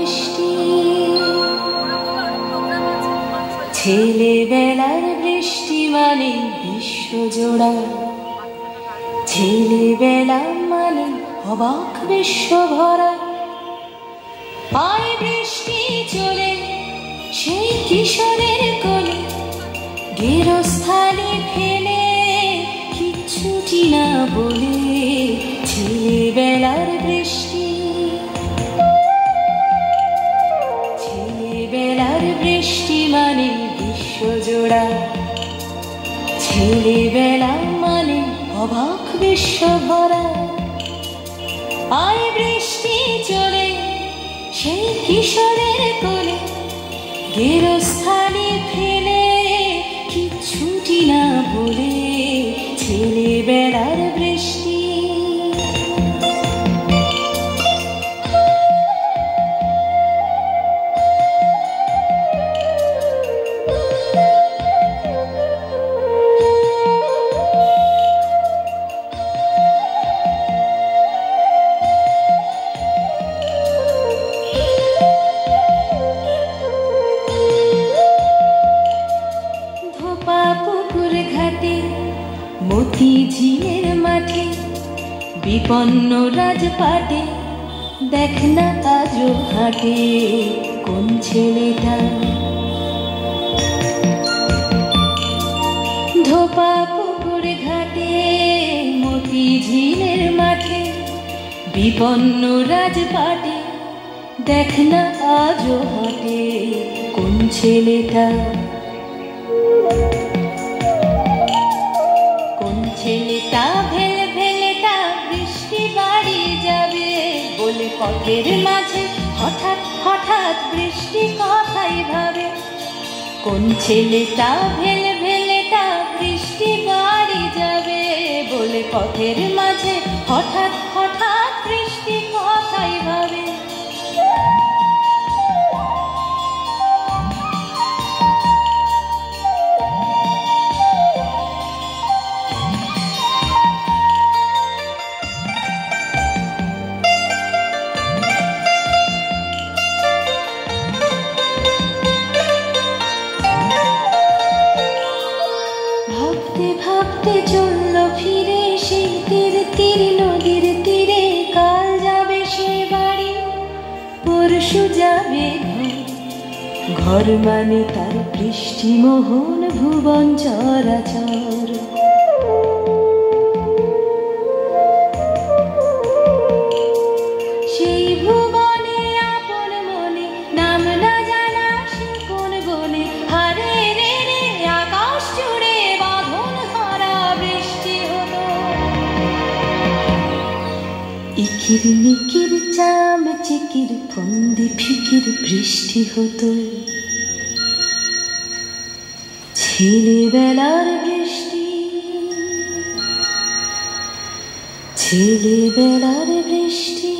বৃষ্টি, ছেলেবেলার বৃষ্টি মানে বিশ্বজোড়া, ছেলেবেলা মানে অবাক বিশ্বভরা। আয় বৃষ্টি চলে সেই কিশোরের কোলে, গেরস্থালি ফেলে কিচ্ছুটি না বলে। ছেলেবেলার বৃষ্টি, ছেলেবেলার বৃষ্টি মানে বিশ্বজোড়া, ছেলেবেলা মানে অবাক বিশ্বভরা। আয় বৃষ্টি চলে সেই কিশোরের কোলে, গেরস্থালি ফেলে কিচ্ছুটি না বলে। ছেলেবেলার বৃষ্টি, মতি ঝিলের মাঠে, বিপন্ন রাজপাটে, দেখ না আজও হাটে কোন ছেলেটা। ধোপা পুকুর ঘাটে, মতি ঝিলের মাঠে, বিপন্ন রাজপাটে, দেখ না আজও হাটে কোন ছেলেটা। ছেলেটা ভেলে ভেলেটা বৃষ্টি বাড়ি যাবে বলে পথের মাঝে হঠাৎ হঠাৎ বৃষ্টি কথাই ভাবে। কোন ছেলেটা ভেলে ভেলেটা বৃষ্টি বাড়ি যাবে বলে পথের মাঝে হঠাৎ হঠাৎ বৃষ্টি কথাই ভাবে। ভাবতে ভাবতে চলল ফিরে সেই তীর তীর নদীর তীরে। কাল যাবে সে বাড়ি, পরশু যাবে ঘর, ঘর মানে তার বৃষ্টি মোহন ভুবন চরাচর। সেই ভুবনে আপন মনে নাম না জানা সে কোন বনে, হারে রে রে আকাশ জুড়ে বাঁধন হারা বৃষ্টি হলো। ইকির মিকির চাম চিকির ফন্দি ফিকির বৃষ্টি হতো। ছেলেবেলার বৃষ্টি, ছেলেবেলার বৃষ্টি।